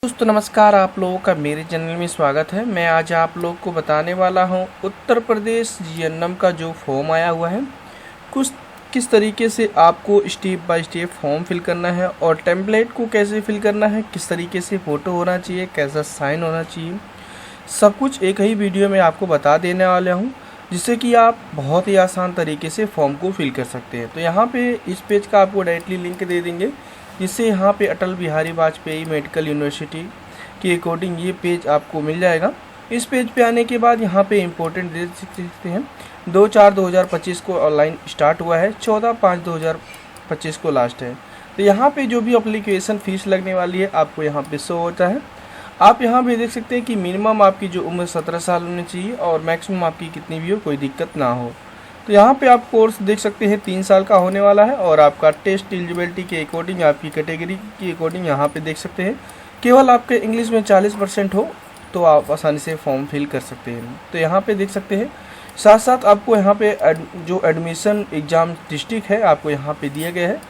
दोस्तों नमस्कार, आप लोगों का मेरे चैनल में स्वागत है। मैं आज आप लोग को बताने वाला हूं उत्तर प्रदेश जीएनएम का जो फॉर्म आया हुआ है, किस तरीके से आपको step by step form fill करना है और टेम्पलेट को कैसे फिल करना है, किस तरीके से फ़ोटो होना चाहिए, कैसा साइन होना चाहिए, सब कुछ एक ही वीडियो में आपको बता देने वाला हूँ, जिससे कि आप बहुत ही आसान तरीके से फॉर्म को फिल कर सकते हैं। तो यहाँ पे इस पेज का आपको डायरेक्टली लिंक दे देंगे, जिससे यहाँ पे अटल बिहारी वाजपेयी मेडिकल यूनिवर्सिटी के अकॉर्डिंग ये पेज आपको मिल जाएगा। इस पेज पे आने के बाद यहाँ पे इम्पोर्टेंट दे सकते हैं 2/4/2025 को ऑनलाइन स्टार्ट हुआ है, 14/5/2025 को लास्ट है। तो यहाँ पे जो भी एप्लीकेशन फ़ीस लगने वाली है आपको यहाँ पे शो होता है। आप यहाँ पे देख सकते हैं कि मिनिमम आपकी जो उम्र 17 साल होनी चाहिए और मैक्सिमम आपकी कितनी भी हो, कोई दिक्कत ना हो। तो यहाँ पे आप कोर्स देख सकते हैं 3 साल का होने वाला है और आपका टेस्ट एलिजिबिलिटी के अकॉर्डिंग, आपकी कैटेगरी के अकॉर्डिंग यहाँ पे देख सकते हैं केवल आपके इंग्लिश में 40% हो तो आप आसानी से फॉर्म फिल कर सकते हैं। तो यहाँ पे देख सकते हैं, साथ साथ आपको यहाँ पे जो एडमिशन एग्ज़ाम डिस्ट्रिक्ट है आपको यहाँ पे दिया गया है।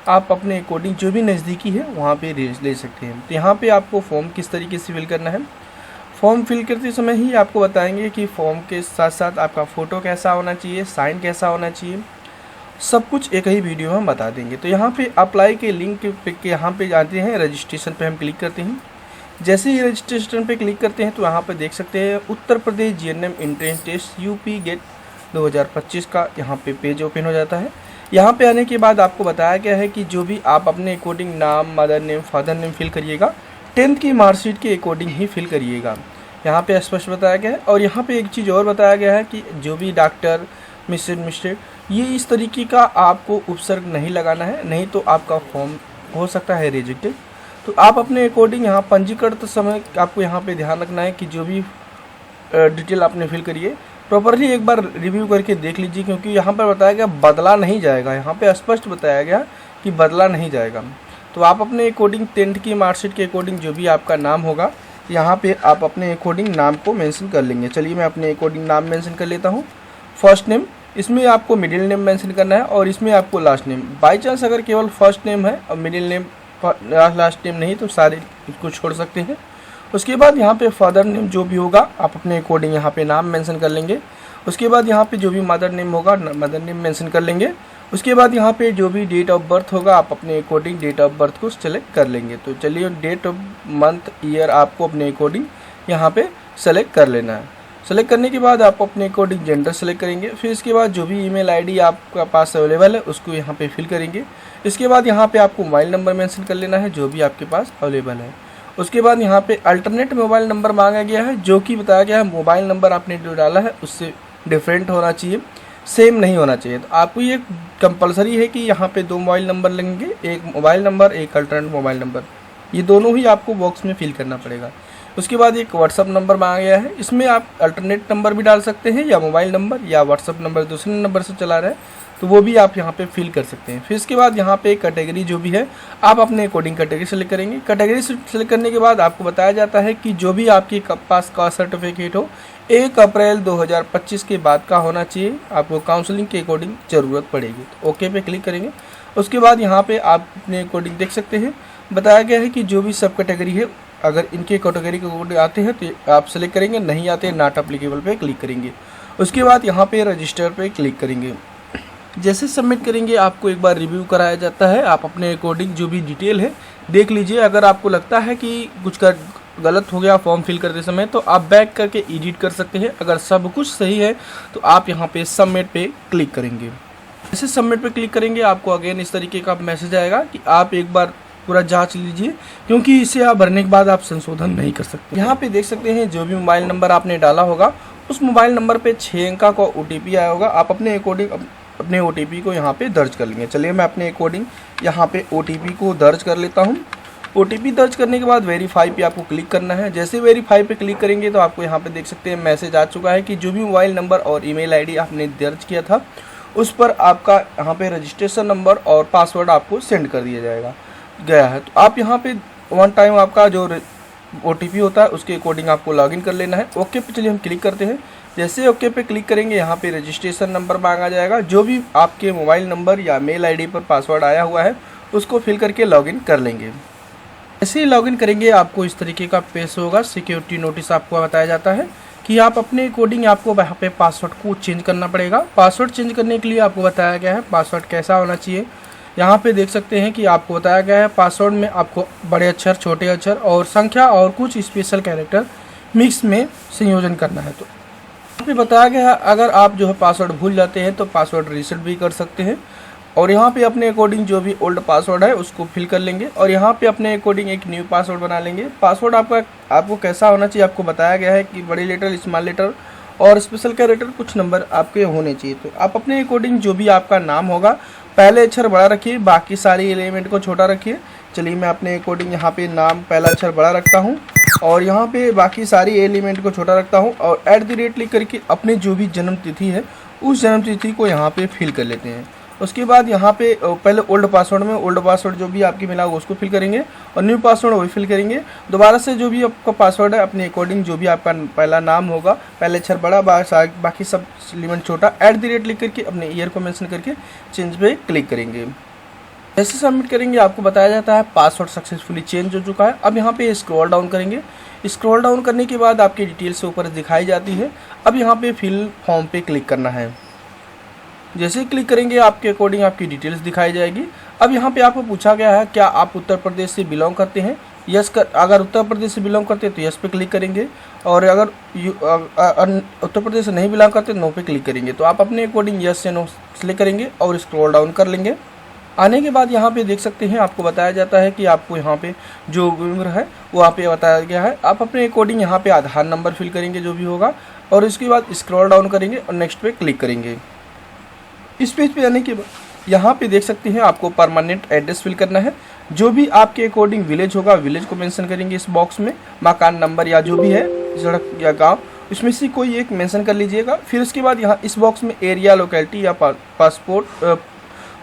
आप अपने अकॉर्डिंग जो भी नज़दीकी है वहाँ पे ले सकते हैं। तो यहाँ पे आपको फॉर्म किस तरीके से फिल करना है, फॉर्म फिल करते समय ही आपको बताएंगे कि फॉर्म के साथ साथ आपका फ़ोटो कैसा होना चाहिए, साइन कैसा होना चाहिए, सब कुछ एक ही वीडियो में हम बता देंगे। तो यहाँ पे अप्लाई के लिंक पे यहाँ पे जाते हैं, रजिस्ट्रेशन पे हम क्लिक करते हैं। जैसे ही रजिस्ट्रेशन पे क्लिक करते हैं तो यहाँ पे देख सकते हैं Uttar Pradesh GNM entrance test UP GET 2025 का यहाँ पे पेज ओपन हो जाता है। यहाँ पे आने के बाद आपको बताया गया है कि जो भी आप अपने अकॉर्डिंग नाम, mother name, father name fill करिएगा, 10th की मार्कशीट के अकॉर्डिंग ही फिल करिएगा। यहाँ पे स्पष्ट बताया गया है। और यहाँ पे एक चीज़ और बताया गया है कि जो भी डॉक्टर, मिस्टर ये इस तरीके का आपको उपसर्ग नहीं लगाना है, नहीं तो आपका फॉर्म हो सकता है रिजेक्टेड। तो आप अपने अकॉर्डिंग यहाँ पंजीकृत समय आपको यहाँ पे ध्यान रखना है कि जो भी डिटेल आपने फिल करिए प्रॉपरली एक बार रिव्यू करके देख लीजिए, क्योंकि यहाँ पर बताया गया बदला नहीं जाएगा। यहाँ पे स्पष्ट बताया गया कि बदला नहीं जाएगा। तो आप अपने अकॉर्डिंग 10th की मार्कशीट के अकॉर्डिंग जो भी आपका नाम होगा, यहाँ पे आप अपने अकॉर्डिंग नाम को मेंशन कर लेंगे। चलिए मैं अपने अकॉर्डिंग नाम मेंशन कर लेता हूँ। फर्स्ट नेम, इसमें आपको मिडिल नेम मेंशन करना है और इसमें आपको लास्ट नेम। बाय चांस अगर केवल फर्स्ट नेम है और मिडिल नेम लास्ट नेम नहीं तो सारे इसको छोड़ सकते हैं। उसके बाद यहाँ पे फादर नेम जो भी होगा आप अपने अकॉर्डिंग यहाँ पे नाम मेंशन कर लेंगे। उसके बाद यहाँ पे जो भी मदर नेम होगा मदर नेम मेंशन कर लेंगे। उसके बाद यहाँ पे जो भी डेट ऑफ बर्थ होगा आप अपने अकॉर्डिंग डेट ऑफ बर्थ को सेलेक्ट कर लेंगे। तो चलिए डेट ऑफ मंथ ईयर आपको अपने अकॉर्डिंग यहाँ पे सेलेक्ट कर लेना है। सेलेक्ट करने के बाद आप अपने अकॉर्डिंग जेंडर सेलेक्ट करेंगे। फिर इसके बाद जो भी ईमेल आईडी आपका पास अवेलेबल है उसको यहाँ पे फिल करेंगे। इसके बाद यहाँ पे आपको मोबाइल नंबर मेंशन कर लेना है जो भी आपके पास अवेलेबल है। उसके बाद यहाँ पे अल्टरनेट मोबाइल नंबर मांगा गया है, जो कि बताया गया है मोबाइल नंबर आपने जो डाला है उससे डिफरेंट होना चाहिए, सेम नहीं होना चाहिए। तो आपको ये कंपलसरी है कि यहाँ पे 2 मोबाइल नंबर लगेंगे, एक मोबाइल नंबर, एक अल्टरनेट मोबाइल नंबर, ये दोनों ही आपको बॉक्स में फिल करना पड़ेगा। उसके बाद एक व्हाट्सअप नंबर मांगा गया है, इसमें आप अल्टरनेट नंबर भी डाल सकते हैं या मोबाइल नंबर या व्हाट्सअप नंबर दूसरे नंबर से चला रहे हैं तो वो भी आप यहाँ पे फिल कर सकते हैं। फिर इसके बाद यहाँ पे कैटेगरी जो भी है आप अपने अकॉर्डिंग कैटेगरी सेलेक्ट करेंगे। कैटेगरी सेलेक्ट करने के बाद आपको बताया जाता है कि जो भी आपके पास कास्ट सर्टिफिकेट हो 1 अप्रैल 2025 के बाद का होना चाहिए, आपको काउंसलिंग के अकॉर्डिंग ज़रूरत पड़ेगी। तो ओके पे क्लिक करेंगे। उसके बाद यहाँ पे आप अपने अकॉर्डिंग देख सकते हैं बताया गया है कि जो भी सब कैटेगरी है अगर इनके कैटेगरी के अकॉर्डिंग आते हैं तो आप सेलेक्ट करेंगे, नहीं आते हैं नॉट अप्लीकेबल पे क्लिक करेंगे। उसके बाद यहाँ पे रजिस्टर पे क्लिक करेंगे। जैसे सबमिट करेंगे आपको एक बार रिव्यू कराया जाता है। आप अपने अकॉर्डिंग जो भी डिटेल है देख लीजिए। अगर आपको लगता है कि कुछ का गलत हो गया फॉर्म फिल करते समय तो आप बैक करके एडिट कर सकते हैं। अगर सब कुछ सही है तो आप यहाँ पे सबमिट पे क्लिक करेंगे। जैसे सबमिट पे क्लिक करेंगे आपको अगेन इस तरीके का मैसेज आएगा कि आप एक बार पूरा जांच लीजिए, क्योंकि इसे आप भरने के बाद आप संशोधन नहीं कर सकते। यहाँ पे देख सकते हैं जो भी मोबाइल नंबर आपने डाला होगा उस मोबाइल नंबर पे 6 अंक का OTP आया होगा। आप अपने अकॉर्डिंग अपने OTP को यहाँ पे दर्ज कर लेंगे। चलिए मैं अपने अकॉर्डिंग यहाँ पे OTP को दर्ज कर लेता हूँ। OTP दर्ज करने के बाद वेरीफाई पे आपको क्लिक करना है। जैसे वेरीफाई पे क्लिक करेंगे तो आपको यहाँ पे देख सकते हैं मैसेज आ चुका है कि जो भी मोबाइल नंबर और ईमेल आईडी आपने दर्ज किया था उस पर आपका यहाँ पे रजिस्ट्रेशन नंबर और पासवर्ड आपको सेंड कर दिया गया है। तो आप यहाँ पे 1 टाइम आपका जो OTP होता है उसके अकॉर्डिंग आपको लॉगिन कर लेना है। ओके पे चलिए हम क्लिक करते हैं। जैसे ओके पे क्लिक करेंगे यहाँ पे रजिस्ट्रेशन नंबर मांगा जाएगा। जो भी आपके मोबाइल नंबर या मेल आईडी पर पासवर्ड आया हुआ है उसको फिल करके लॉगिन कर लेंगे। जैसे ही लॉगिन करेंगे आपको इस तरीके का पेज होगा। सिक्योरिटी नोटिस आपको बताया जाता है कि आप अपने अकॉर्डिंग आपको वहाँ पे पासवर्ड को चेंज करना पड़ेगा। पासवर्ड चेंज करने के लिए आपको बताया गया है पासवर्ड कैसा होना चाहिए। यहाँ पे देख सकते हैं कि आपको बताया गया है पासवर्ड में आपको बड़े अक्षर, छोटे अक्षर और संख्या और कुछ स्पेशल कैरेक्टर मिक्स में संयोजन करना है। तो यहाँ पे बताया गया है अगर आप जो है पासवर्ड भूल जाते हैं तो पासवर्ड रीसेट भी कर सकते हैं। और यहाँ पे अपने अकॉर्डिंग जो भी ओल्ड पासवर्ड है उसको फिल कर लेंगे और यहाँ पे अपने अकॉर्डिंग एक न्यू पासवर्ड बना लेंगे। पासवर्ड आपको कैसा होना चाहिए आपको बताया गया है कि बड़े लेटर, स्मॉल लेटर और स्पेशल कैरेक्टर कुछ नंबर आपके होने चाहिए। तो आप अपने अकॉर्डिंग जो भी आपका नाम होगा पहले अक्षर बड़ा रखिए, बाकी सारे एलिमेंट को छोटा रखिए। चलिए मैं अपने अकॉर्डिंग यहाँ पे नाम पहला अक्षर बड़ा रखता हूँ और यहाँ पे बाकी सारी एलिमेंट को छोटा रखता हूँ और @ लिख करके अपने जो भी जन्म तिथि है उस जन्म तिथि को यहाँ पे फिल कर लेते हैं। उसके बाद यहाँ पे पहले ओल्ड पासवर्ड में ओल्ड पासवर्ड जो भी आपकी मिला होगा उसको फिल करेंगे और न्यू पासवर्ड वही फिल करेंगे। दोबारा से जो भी आपका पासवर्ड है अपने अकॉर्डिंग जो भी आपका पहला नाम होगा पहले अक्षर बड़ा, बाकी सब एलिमेंट छोटा, @ लिख करके अपने ईयर को मेंशन करके चेंज पे क्लिक करेंगे। जैसे सबमिट करेंगे आपको बताया जाता है पासवर्ड सक्सेसफुली चेंज हो चुका है। अब यहाँ पे स्क्रॉल डाउन करेंगे। स्क्रॉल डाउन करने के बाद आपकी डिटेल्स ऊपर दिखाई जाती है। अब यहाँ पे फिल फॉर्म पे क्लिक करना है। जैसे ही क्लिक करेंगे आपके अकॉर्डिंग आपकी डिटेल्स दिखाई जाएगी। अब यहाँ पे आपको पूछा गया है क्या आप उत्तर प्रदेश से बिलोंग करते हैं। अगर उत्तर प्रदेश से बिलोंग करते हैं तो यस पे क्लिक करेंगे और अगर उत्तर प्रदेश से नहीं बिलोंग करते नो पे क्लिक करेंगे। तो आप अपने अकॉर्डिंग यस से नो सिलेक्ट करेंगे और स्क्रॉल डाउन कर लेंगे। आने के बाद यहाँ पे देख सकते हैं आपको बताया जाता है कि आपको यहाँ पे जो उम्र है वो यहाँ पे बताया गया है। आप अपने अकॉर्डिंग यहाँ पे आधार नंबर फिल करेंगे जो भी होगा और इसके बाद स्क्रॉल डाउन करेंगे और नेक्स्ट पे क्लिक करेंगे। इस पेज पे आने के बाद यहाँ पे देख सकते हैं आपको परमानेंट एड्रेस फिल करना है। जो भी आपके अकॉर्डिंग विलेज होगा विलेज को मेंशन करेंगे इस बॉक्स में। मकान नंबर या जो भी है सड़क या गांव इसमें से कोई एक मेंशन कर लीजिएगा। फिर उसके बाद यहाँ इस बॉक्स में एरिया, लोकेलिटी या पासपोर्ट,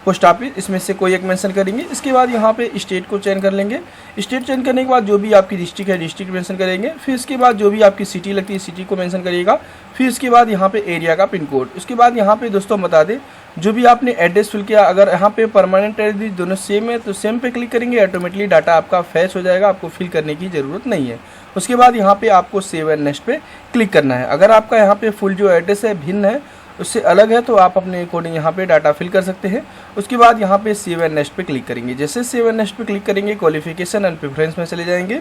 पोस्ट ऑफिस इसमें से कोई एक मेंशन करेंगे। इसके बाद यहाँ पे स्टेट को चयन कर लेंगे। स्टेट चयन करने के बाद जो भी आपकी डिस्ट्रिक्ट है डिस्ट्रिक्ट मेंशन करेंगे। फिर इसके बाद जो भी आपकी सिटी लगती है सिटी को मेंशन करिएगा। फिर इसके बाद यहाँ पे एरिया का पिन कोड। उसके बाद यहाँ पे दोस्तों बता दें जो भी आपने एड्रेस फिल किया अगर यहाँ पे परमानेंट एड्रेस दोनों सेम है तो सेम पे क्लिक करेंगे, ऑटोमेटिकली डाटा आपका फैच हो जाएगा, आपको फिल करने की ज़रूरत नहीं है। उसके बाद यहाँ पे आपको सेव एंड नेक्स्ट पे क्लिक करना है। अगर आपका यहाँ पे फुल जो एड्रेस है भिन्न है उससे अलग है तो आप अपने अकॉर्डिंग यहाँ पे डाटा फिल कर सकते हैं। उसके बाद यहाँ पे सेव एंड नेक्स्ट पे क्लिक करेंगे। जैसे सेव एंड नेक्स्ट पे क्लिक करेंगे क्वालिफिकेशन एंड प्रेफरेंस में चले जाएंगे।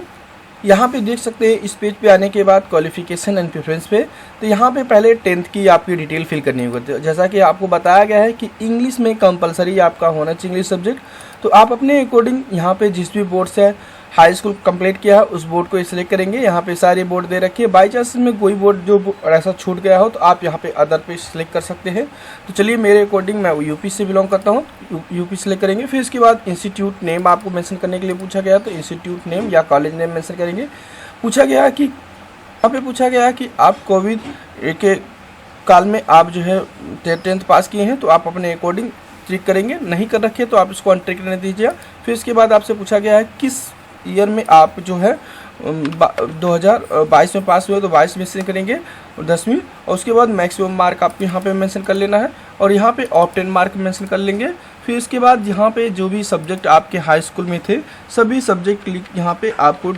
यहाँ पे देख सकते हैं इस पेज पे आने के बाद क्वालिफिकेशन एंड प्रेफरेंस पे तो यहाँ पे पहले 10th की आपकी डिटेल फिल करनी होगी। जैसा कि आपको बताया गया है कि इंग्लिश में कंपलसरी आपका होना चाहिए इंग्लिश सब्जेक्ट। तो आप अपने अकॉर्डिंग यहाँ पे जिस भी बोर्ड से हाई स्कूल कंप्लीट किया है उस बोर्ड को सिलेक्ट करेंगे। यहाँ पे सारे बोर्ड दे रखे हैं। बाई चांस में कोई बोर्ड जो ऐसा छूट गया हो तो आप यहाँ पे अदर पे सिलेक्ट कर सकते हैं। तो चलिए मेरे अकॉर्डिंग मैं यूपी से बिलोंग करता हूँ, यूपी सिलेक्ट करेंगे। फिर इसके बाद इंस्टीट्यूट नेम आपको मेंशन करने के लिए पूछा गया तो इंस्टीट्यूट नेम या कॉलेज नेम मेंशन करेंगे। पूछा गया कि यहाँ पे पूछा गया कि आप कोविड के काल में आप जो है 10th पास किए हैं तो आप अपने अकॉर्डिंग टिक करेंगे। नहीं कर रखे तो आप इसको अनटिक करने दीजिए। फिर इसके बाद आपसे पूछा गया है किस ईयर में आप जो है 2022 में पास हुए तो 22 मेंशन करेंगे 10वीं। और उसके बाद मैक्सिमम मार्क आपको यहाँ पे मेंशन कर लेना है और यहाँ पे ऑप्टेन मार्क मेंशन कर लेंगे। फिर इसके बाद यहाँ पे जो भी सब्जेक्ट आपके हाई स्कूल में थे सभी सब्जेक्ट यहाँ पे आपको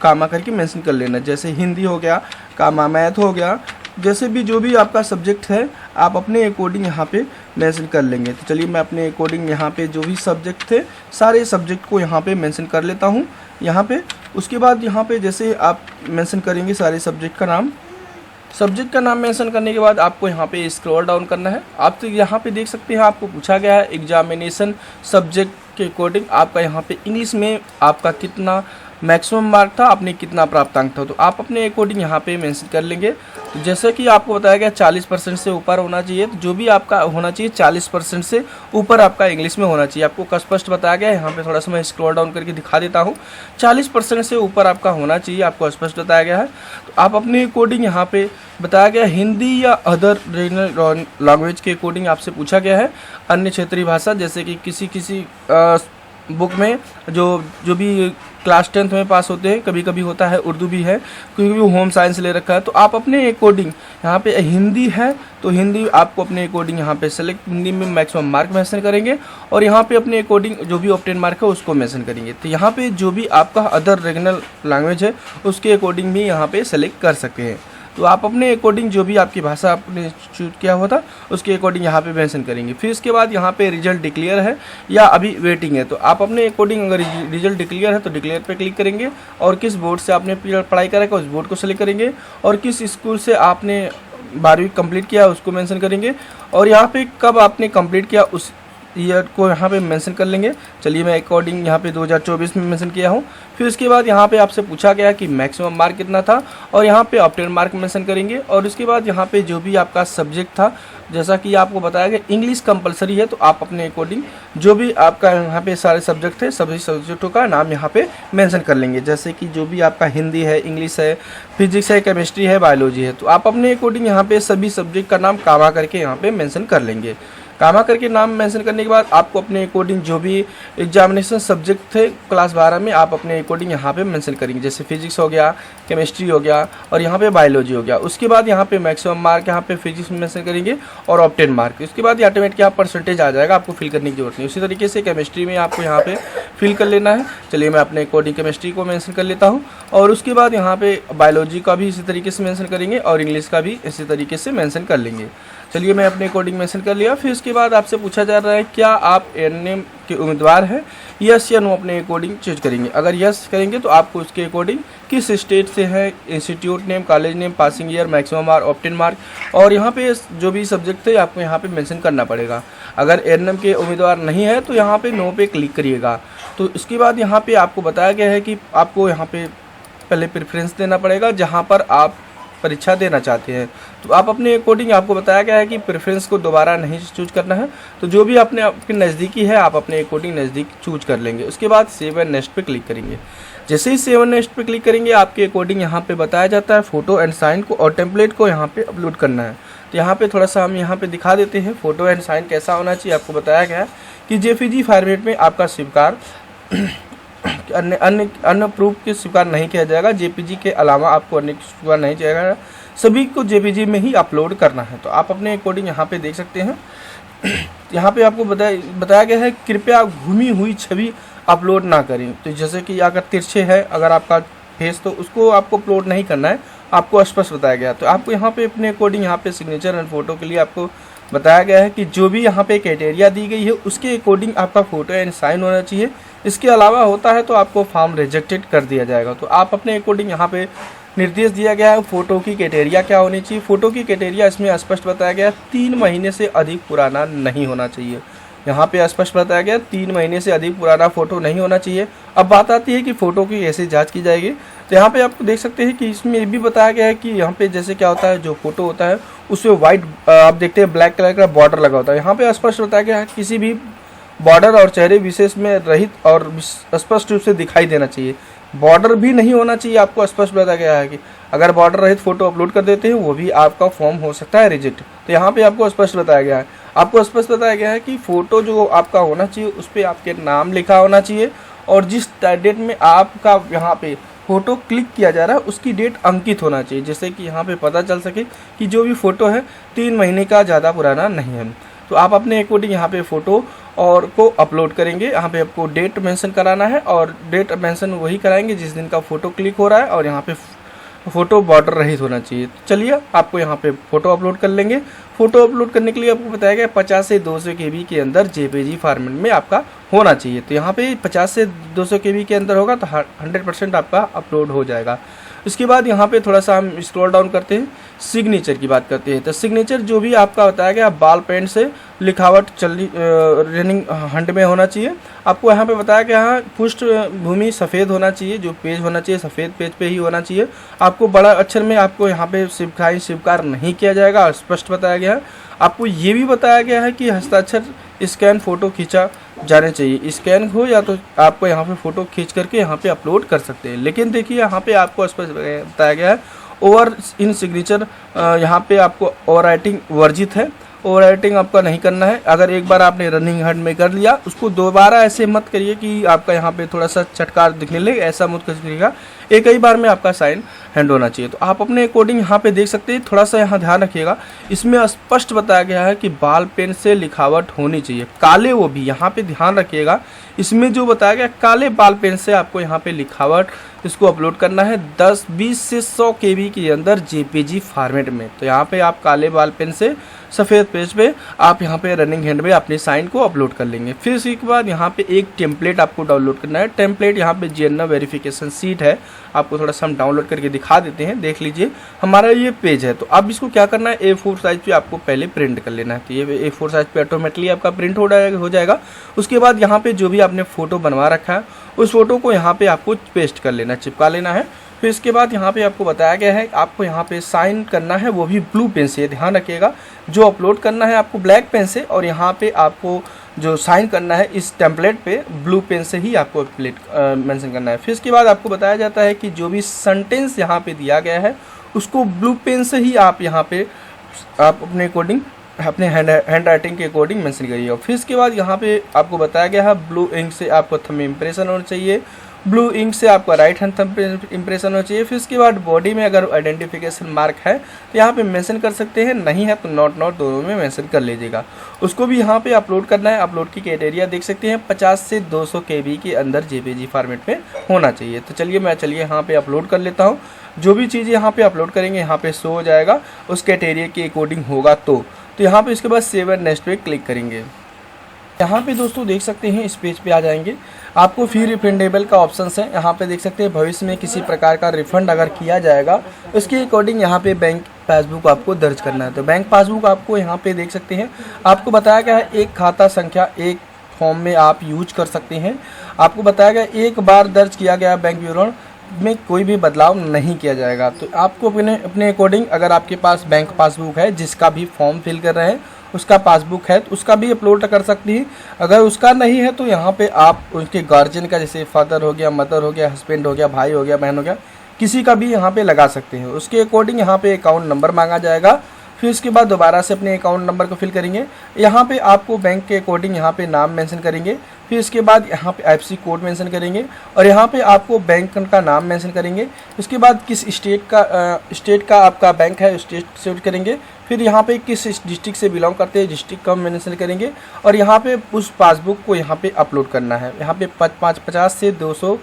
कामा करके मेंशन कर लेना। जैसे हिंदी हो गया, कामा मैथ हो गया, जैसे भी जो भी आपका सब्जेक्ट है आप अपने अकॉर्डिंग यहाँ पे मेंशन कर लेंगे। तो चलिए मैं अपने अकॉर्डिंग यहाँ पे जो भी सब्जेक्ट थे सारे सब्जेक्ट को यहाँ पे मेंशन कर लेता हूँ यहाँ पे। उसके बाद यहाँ पे जैसे आप मेंशन करेंगे सारे सब्जेक्ट का नाम मेंशन करने के बाद आपको यहाँ पे स्क्रॉल डाउन करना है। आप तो यहाँ पे देख सकते हैं आपको पूछा गया है एग्जामिनेशन सब्जेक्ट के अकॉर्डिंग आपका यहाँ पे इंग्लिश में आपका कितना मैक्सिमम मार्क था, आपने कितना प्राप्तांक था, तो आप अपने अकॉर्डिंग यहाँ पे मेंशन कर लेंगे। तो जैसे कि आपको बताया गया 40% से ऊपर होना चाहिए, तो जो भी आपका होना चाहिए 40% से ऊपर आपका इंग्लिश में होना चाहिए। आपको स्पष्ट बताया गया है, यहाँ पे थोड़ा सा मैं स्क्रॉल डाउन करके दिखा देता हूँ। 40% से ऊपर आपका होना चाहिए, आपको स्पष्ट बताया गया है। तो आप अपने अकॉर्डिंग यहाँ पे बताया गया हिंदी या अदर रीजनल लैंग्वेज के अकॉर्डिंग आपसे पूछा गया है अन्य क्षेत्रीय भाषा, जैसे कि किसी बुक में जो जो भी क्लास 10th में पास होते हैं, कभी कभी होता है उर्दू भी है, क्योंकि वो होम साइंस ले रखा है, तो आप अपने अकॉर्डिंग यहाँ पे हिंदी है तो हिंदी आपको अपने अकॉर्डिंग यहाँ पे सेलेक्ट, हिंदी में मैक्सिमम मार्क मेंशन करेंगे और यहाँ पे अपने अकॉर्डिंग जो भी ऑब्टेन मार्क है उसको मेंशन करेंगे। तो यहाँ पे जो भी आपका अदर रीजनल लैंग्वेज है उसके अकॉर्डिंग भी यहाँ पे सेलेक्ट कर सकते हैं। तो आप अपने अकॉर्डिंग जो भी आपकी भाषा आपने चूज किया हुआ था उसके अकॉर्डिंग यहाँ पे मेंशन करेंगे। फिर इसके बाद यहाँ पे रिजल्ट डिक्लेयर है या अभी वेटिंग है, तो आप अपने अकॉर्डिंग अगर रिजल्ट डिक्लेयर है तो डिक्लेयर पे क्लिक करेंगे और किस बोर्ड से आपने पढ़ाई करा है उस बोर्ड को सेलेक्ट करेंगे और किस स्कूल से आपने 12वीं कंप्लीट किया उसको मेंशन करेंगे और यहाँ पे कब आपने कंप्लीट किया उस ईयर को यहाँ पे मेंशन कर लेंगे। चलिए मैं अकॉर्डिंग यहाँ पे 2024 में मेंशन किया हूँ। फिर उसके बाद यहाँ पे आपसे पूछा गया कि मैक्सिमम मार्क कितना था और यहाँ पे ऑब्टेन मार्क मेंशन करेंगे और उसके बाद यहाँ पे जो भी आपका सब्जेक्ट था, जैसा कि आपको बताया गया इंग्लिश कंपलसरी है, तो आप अपने अकॉर्डिंग जो भी आपका यहाँ पे सारे सब्जेक्ट थे सभी सब्जेक्टों का नाम यहाँ पे मेंशन कर लेंगे। जैसे कि जो भी आपका हिंदी है, इंग्लिश है, फिजिक्स है, केमिस्ट्री है, बायोलॉजी है, तो आप अपने अकॉर्डिंग यहाँ पे सभी सब्जेक्ट का नाम कामा करके यहाँ पे मेंशन कर लेंगे। कामा करके नाम मेंशन करने के बाद आपको अपने अकॉर्डिंग जो भी एग्जामिनेशन सब्जेक्ट थे क्लास 12 में आप अपने अकॉर्डिंग यहाँ पे मेंशन करेंगे। जैसे फिजिक्स हो गया, केमिस्ट्री हो गया और यहाँ पे बायोलॉजी हो गया। उसके बाद यहाँ पे मैक्सिमम मार्क यहाँ पे फिजिक्स में मेंशन करेंगे और ऑब्टेन मार्क। उसके बाद ऑटोमेटिक यहाँ परसेंटेज आ जाएगा, आपको फिल करने की जरूरत नहीं। उसी तरीके से केमिस्ट्री में आपको यहाँ पे फिल कर लेना है। चलिए मैं अपने अकॉर्डिंग केमिस्ट्री को मेंशन कर लेता हूँ और उसके बाद यहाँ पे बायोलॉजी का भी इसी तरीके से मेंशन करेंगे और इंग्लिश का भी इसी तरीके से मेंशन कर लेंगे। चलिए मैं अपने अकॉर्डिंग मेंशन कर लिया। फिर उसके बाद आपसे पूछा जा रहा है क्या आप एएनएम के उम्मीदवार हैं, यस या नो अपने अकॉर्डिंग चूज करेंगे। अगर यस करेंगे तो आपको उसके अकॉर्डिंग किस स्टेट से है, institute name, college name, passing year, maximum mark, obtain mark और यहाँ पे जो भी सब्जेक्ट थे आपको यहाँ पे मेंशन करना पड़ेगा। अगर एएनएम के उम्मीदवार नहीं है तो यहाँ पे नो पे क्लिक करिएगा। तो इसके बाद यहाँ पे आपको बताया गया है कि आपको यहाँ पे पहले प्रेफरेंस देना पड़ेगा जहाँ पर आप परीक्षा देना चाहते हैं। तो आप अपने अकॉर्डिंग आपको बताया गया है कि प्रेफरेंस को दोबारा नहीं चूज करना है, तो जो भी अपने आपके नज़दीकी है आप अपने अकॉर्डिंग नज़दीक चूज कर लेंगे। उसके बाद सेव एंड नेक्स्ट पे क्लिक करेंगे। जैसे ही सेव एंड नेक्स्ट पे क्लिक करेंगे आपके अकॉर्डिंग यहाँ पे बताया जाता है फोटो एंड साइन को और टेम्पलेट को यहाँ पे अपलोड करना है। तो यहाँ पे थोड़ा सा हम यहाँ पे दिखा देते हैं फोटो एंड साइन कैसा होना चाहिए। आपको बताया गया है कि जेपीजी फॉर्मेट में आपका स्वीकार अन्य प्रूफ के स्वीकार नहीं किया जाएगा। जेपीजी के अलावा आपको अन्य स्वीकार नहीं किया जाएगा, सभी को जेपीजी में ही अपलोड करना है। तो आप अपने अकॉर्डिंग यहाँ पे देख सकते हैं। यहाँ पे आपको बताया गया है कृपया घूमी हुई छवि अपलोड ना करें। तो जैसे कि अगर तिरछे है अगर आपका फेस तो उसको आपको अपलोड नहीं करना है, आपको स्पष्ट बताया गया। तो आपको यहाँ पे अपने अकॉर्डिंग यहाँ पे सिग्नेचर एंड फोटो के लिए आपको बताया गया है कि जो भी यहाँ पे क्राइटेरिया दी गई है उसके अकॉर्डिंग आपका फोटो एंड साइन होना चाहिए। इसके अलावा होता है तो आपको फॉर्म रिजेक्टेड कर दिया जाएगा। तो आप अपने अकॉर्डिंग यहाँ पे निर्देश दिया गया है फोटो की क्राइटेरिया क्या होनी चाहिए। फोटो की क्राइटेरिया इसमें स्पष्ट बताया गया है 3 महीने से अधिक पुराना नहीं होना चाहिए। यहाँ पे स्पष्ट बताया गया 3 महीने से अधिक पुराना फोटो नहीं होना चाहिए। अब बात आती है कि फ़ोटो की कैसे जांच की जाएगी। तो यहाँ पे आप देख सकते हैं कि इसमें ये भी बताया गया है कि यहाँ पे जैसे क्या होता है, जो फोटो होता है उसमें वाइट आप देखते हैं ब्लैक कलर का बॉर्डर लगा होता है। यहाँ पे स्पष्ट बताया गया है किसी भी बॉर्डर और चेहरे विशेष में रहित और स्पष्ट रूप से दिखाई देना चाहिए। बॉर्डर भी नहीं होना चाहिए। आपको स्पष्ट बताया गया है कि अगर बॉर्डर रहित फोटो अपलोड कर देते हैं वो भी आपका फॉर्म हो सकता है रिजेक्ट। तो यहाँ पे आपको स्पष्ट बताया गया है, आपको स्पष्ट बताया गया है कि फ़ोटो जो आपका होना चाहिए उस पर आपके नाम लिखा होना चाहिए और जिस डेट में आपका यहाँ पे फ़ोटो क्लिक किया जा रहा है उसकी डेट अंकित होना चाहिए, जिससे कि यहाँ पे पता चल सके कि जो भी फ़ोटो है 3 महीने का ज़्यादा पुराना नहीं है। तो आप अपने अकॉर्डिंग यहाँ पे फ़ोटो और को अपलोड करेंगे। यहाँ पे आपको डेट मेंशन कराना है और डेट मेंशन वही कराएंगे जिस दिन का फ़ोटो क्लिक हो रहा है और यहाँ पे फ़ोटो बॉर्डर रहित होना चाहिए। चलिए आपको यहाँ पे फ़ोटो अपलोड कर लेंगे। फ़ोटो अपलोड करने के लिए आपको बताया गया 50 से 200 KB के अंदर जेपीजी फॉर्मेट में आपका होना चाहिए। तो यहाँ पे 50 से 200 KB के अंदर होगा तो 100% आपका अपलोड हो जाएगा। उसके बाद यहाँ पे थोड़ा सा हम स्क्रॉल डाउन करते हैं, सिग्नेचर की बात करते हैं। तो सिग्नेचर जो भी आपका बताया गया बाल पेन से लिखावट रनिंग हंड में होना चाहिए। आपको यहाँ पे बताया गया है पृष्ठभूमि सफ़ेद होना चाहिए, जो पेज होना चाहिए सफ़ेद पेज पे ही होना चाहिए। आपको बड़ा अक्षर में आपको यहाँ पे स्वीकार नहीं किया जाएगा, स्पष्ट बताया गया है। आपको ये भी बताया गया है कि हस्ताक्षर स्कैन फ़ोटो खींचा जाने चाहिए। स्कैन हो या तो आपको यहाँ पे फ़ोटो खींच करके यहाँ पे अपलोड कर सकते हैं। लेकिन देखिए यहाँ पे आपको स्पष्ट बताया गया है ओवर इन सिग्नेचर, यहाँ पे आपको ओवर राइटिंग वर्जित है ओवर एडिटिंग आपका नहीं करना है। अगर एक बार आपने रनिंग हेड में कर लिया, उसको दोबारा ऐसे मत करिए कि आपका यहाँ पे थोड़ा सा चटकार दिखने लगे, ऐसा मत करिएगा। एक ही बार में आपका साइन हैंड होना चाहिए। तो आप अपने अकॉर्डिंग यहाँ पे देख सकते हैं, थोड़ा सा यहाँ ध्यान रखिएगा, इसमें स्पष्ट बताया गया है कि बाल पेन से लिखावट होनी चाहिए, काले, वो भी यहाँ पे ध्यान रखिएगा। इसमें जो बताया गया काले बाल पेन से आपको यहाँ पे लिखावट इसको अपलोड करना है 20 से 100 KB के अंदर JPG फॉर्मेट में। तो यहाँ पे आप काले बाल पेन से सफ़ेद पेज पे आप यहाँ पे रनिंग हैंड में अपनी साइन को अपलोड कर लेंगे। फिर इसके बाद यहाँ पे एक टेम्पलेट आपको डाउनलोड करना है। टेम्पलेट यहाँ पे GNM वेरिफिकेशन शीट है, आपको थोड़ा सा हम डाउनलोड करके दिखा देते हैं, देख लीजिए। हमारा ये पेज है, तो अब इसको क्या करना है, A4 साइज पे आपको पहले प्रिंट कर लेना है। तो ये A4 साइज पे ऑटोमेटिकली आपका प्रिंट हो जाएगा। उसके बाद यहाँ पे जो भी आपने फ़ोटो बनवा रखा है उस फोटो को यहाँ पे आपको पेस्ट कर लेना, चिपका लेना है। फिर इसके बाद यहाँ पे आपको बताया गया है आपको यहाँ पे साइन करना है, वो भी ब्लू पेन से, ध्यान रखिएगा। जो अपलोड करना है आपको ब्लैक पेन से, और यहाँ पे आपको जो साइन करना है इस टेम्पलेट पे ब्लू पेन से ही आपको मेंशन करना है। फिर इसके बाद आपको बताया जाता है कि जो भी सेंटेंस यहाँ पे दिया गया है उसको ब्लू पेन से ही आप यहाँ पे आप अपने अकॉर्डिंग अपने हैंड राइटिंग के अकॉर्डिंग मेंशन करिए। और फिर इसके बाद यहाँ पे आपको बताया गया है ब्लू इंक से आपको थंब इम्प्रेशन होना चाहिए, ब्लू इंक से आपका राइट हैंड थंब इम्प्रेशन होना चाहिए। फिर इसके बाद बॉडी में अगर आइडेंटिफिकेशन मार्क है तो यहाँ पे मेंशन कर सकते हैं, नहीं है तो नॉट दोनों में मेंशन कर लीजिएगा। उसको भी यहाँ पे अपलोड करना है। अपलोड की क्राइटेरिया देख सकते हैं 50 से 200 KB के अंदर JPG फॉर्मेट में होना चाहिए। तो चलिए यहाँ पे अपलोड कर लेता हूँ। जो भी चीज़ यहाँ पे अपलोड करेंगे यहाँ पे शो हो जाएगा, उस क्राइटेरिया के अकॉर्डिंग होगा तो यहाँ पे इसके बाद सेव एंड नेक्स्ट पे क्लिक करेंगे। यहाँ पे दोस्तों देख सकते हैं इस पेज पे आ जाएंगे, आपको फी रिफंडेबल का ऑप्शन है। यहाँ पे देख सकते हैं भविष्य में किसी प्रकार का रिफंड अगर किया जाएगा उसके अकॉर्डिंग यहाँ पे बैंक पासबुक आपको दर्ज करना है। तो बैंक पासबुक आपको यहाँ पे देख सकते हैं, आपको बताया गया है एक खाता संख्या एक फॉर्म में आप यूज कर सकते हैं। आपको बताया गया एक बार दर्ज किया गया बैंक विवरण में कोई भी बदलाव नहीं किया जाएगा। तो आपको अपने अकॉर्डिंग अगर आपके पास बैंक पासबुक है, जिसका भी फॉर्म फिल कर रहे हैं उसका पासबुक है तो उसका भी अपलोड कर सकती है। अगर उसका नहीं है तो यहाँ पे आप उनके गार्जियन का, जैसे फादर हो गया, मदर हो गया, हस्बैंड हो गया, भाई हो गया, बहन हो गया, किसी का भी यहाँ पे लगा सकते हैं। उसके अकॉर्डिंग यहाँ पे अकाउंट नंबर मांगा जाएगा। फिर इसके बाद दोबारा से अपने अकाउंट नंबर को फिल करेंगे। यहाँ पे आपको बैंक के अकॉर्डिंग यहाँ पे नाम मेंशन करेंगे। फिर इसके बाद यहाँ पे IFSC कोड मेंशन करेंगे और यहाँ पे आपको बैंक का नाम मेंशन करेंगे। उसके बाद किस स्टेट का आपका बैंक है स्टेट सेलेक्ट करेंगे। फिर यहाँ पे किस डिस्ट्रिक्ट से बिलोंग करते हैं डिस्ट्रिक्ट का मेंशन करेंगे और यहाँ पे उस पासबुक को यहाँ पे अपलोड करना है। यहाँ पे 50 से 200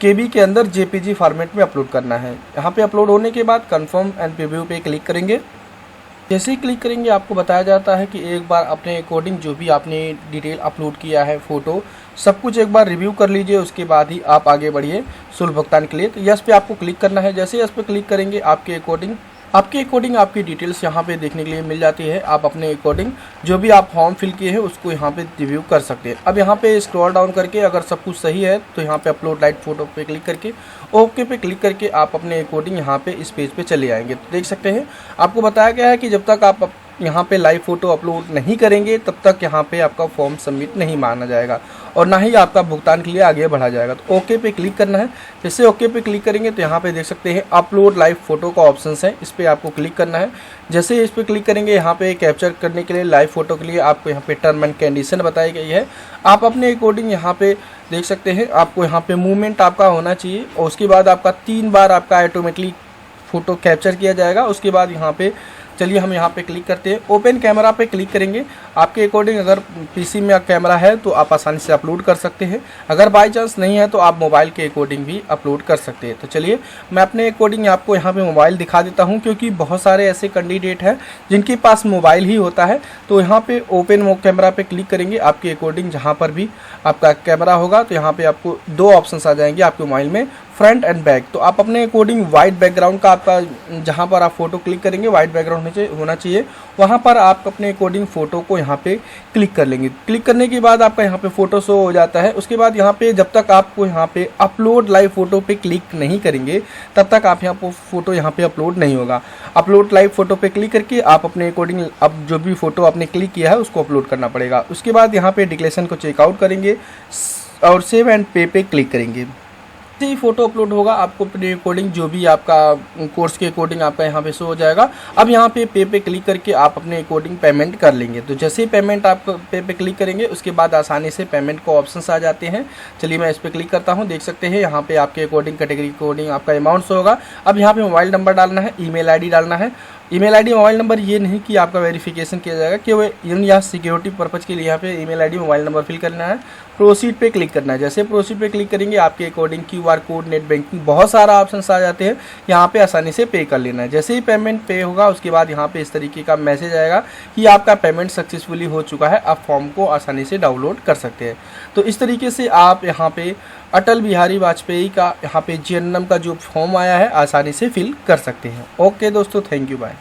KB के अंदर JPG फॉर्मेट में अपलोड करना है। यहाँ पे अपलोड होने के बाद कंफर्म एंड प्रीव्यू पे क्लिक करेंगे। जैसे ही क्लिक करेंगे आपको बताया जाता है कि एक बार अपने अकॉर्डिंग जो भी आपने डिटेल अपलोड किया है, फ़ोटो सब कुछ एक बार रिव्यू कर लीजिए, उसके बाद ही आप आगे बढ़िए शुल्क भुगतान के लिए। तो यस पे आपको क्लिक करना है। जैसे यस पे क्लिक करेंगे आपके अकॉर्डिंग आपकी डिटेल्स यहाँ पे देखने के लिए मिल जाती है। आप अपने अकॉर्डिंग जो भी आप फॉर्म फिल किए हैं उसको यहाँ पे रिव्यू कर सकते हैं। अब यहाँ पे स्क्रॉल डाउन करके अगर सब कुछ सही है तो यहाँ पे अपलोड लाइट फोटो पे क्लिक करके ओके पे क्लिक करके आप अपने अकॉर्डिंग यहाँ पे इस पेज पे चले आएंगे। तो देख सकते हैं आपको बताया गया है कि जब तक आप यहाँ पे लाइव फोटो अपलोड नहीं करेंगे तब तक यहाँ पे आपका फॉर्म सबमिट नहीं माना जाएगा और ना ही आपका भुगतान के लिए आगे बढ़ा जाएगा। तो ओके पे क्लिक करना है। जैसे ओके पे क्लिक करेंगे तो यहाँ पे देख सकते हैं अपलोड लाइव फोटो का ऑप्शन है, इस पर आपको क्लिक करना है। जैसे इस पर क्लिक करेंगे यहाँ पे कैप्चर करने के लिए लाइव फोटो के लिए आपको यहाँ पे टर्म एंड कंडीशन बताई गई है। आप अपने अकॉर्डिंग यहाँ पे देख सकते हैं आपको यहाँ पे मूवमेंट आपका होना चाहिए और उसके बाद आपका 3 बार आपका ऑटोमेटिकली फ़ोटो कैप्चर किया जाएगा। उसके बाद यहाँ पे चलिए हम यहाँ पे क्लिक करते हैं, ओपन कैमरा पे क्लिक करेंगे। आपके अकॉर्डिंग अगर पीसी में कैमरा है तो आप आसानी से अपलोड कर सकते हैं, अगर बाई चांस नहीं है तो आप मोबाइल के अकॉर्डिंग भी अपलोड कर सकते हैं। तो चलिए मैं अपने अकॉर्डिंग आपको यहाँ पे मोबाइल दिखा देता हूँ, क्योंकि बहुत सारे ऐसे कैंडिडेट हैं जिनके पास मोबाइल ही होता है। तो यहाँ पे ओपन कैमरा पे क्लिक करेंगे, आपके अकॉर्डिंग जहाँ पर भी आपका कैमरा होगा तो यहाँ पे आपको 2 ऑप्शंस आ जाएंगे आपके मोबाइल में, फ्रंट एंड बैक। तो आप अपने अकॉर्डिंग वाइट बैकग्राउंड का आपका जहाँ पर आप फोटो क्लिक करेंगे वाइट बैकग्राउंड होना चाहिए, वहाँ पर आप अपने अकॉर्डिंग फ़ोटो को यहाँ पे क्लिक कर लेंगे। क्लिक करने के बाद आपका यहाँ पे फ़ोटो शो हो जाता है। उसके बाद यहाँ पे जब तक आपको यहाँ पे अपलोड लाइव फ़ोटो पे क्लिक नहीं करेंगे तब तक आप यहाँ पर फ़ोटो यहाँ पे अपलोड नहीं होगा। अपलोड लाइव फ़ोटो पे क्लिक करके आप अपने अकॉर्डिंग अब जो भी फ़ोटो आपने क्लिक किया है उसको अपलोड करना पड़ेगा। उसके बाद यहाँ पे डिक्लेरेशन को चेकआउट करेंगे और सेव एंड पे क्लिक करेंगे। जैसे ही फोटो अपलोड होगा आपको प्री अकॉर्डिंग जो भी आपका कोर्स के अकॉर्डिंग आपका यहाँ पे शो हो जाएगा। अब यहाँ पे क्लिक करके आप अपने अकॉर्डिंग पेमेंट कर लेंगे। तो जैसे ही पेमेंट आप पे क्लिक करेंगे उसके बाद आसानी से पेमेंट को ऑप्शंस आ जाते हैं। चलिए मैं इस पर क्लिक करता हूँ, देख सकते हैं यहाँ पे आपके अकॉर्डिंग कैटेगरी के अकॉर्डिंग आपका अमाउंट शो होगा। अब यहाँ पे मोबाइल नंबर डालना है, ईमेल आईडी डालना है। ईमेल आईडी मोबाइल नंबर ये नहीं कि आपका वेरिफिकेशन किया जाएगा, केवल यहाँ सिक्योरिटी पर्पज़ के लिए यहाँ पे email ID mobile number fill करना है। प्रोसीड पे क्लिक करना है। जैसे प्रोसीड पे क्लिक करेंगे आपके according QR code, net banking, बहुत सारा ऑप्शंस आ जाते हैं। यहाँ पे आसानी से पे कर लेना है। जैसे ही पेमेंट पे होगा उसके बाद यहाँ पे इस तरीके का मैसेज आएगा कि आपका पेमेंट सक्सेसफुली हो चुका है, आप फॉर्म को आसानी से डाउनलोड कर सकते हैं। तो इस तरीके से आप यहाँ पे अटल बिहारी वाजपेयी का यहाँ पे GNM का जो फॉर्म आया है आसानी से फिल कर सकते हैं। ओके दोस्तों, थैंक यू, बाय।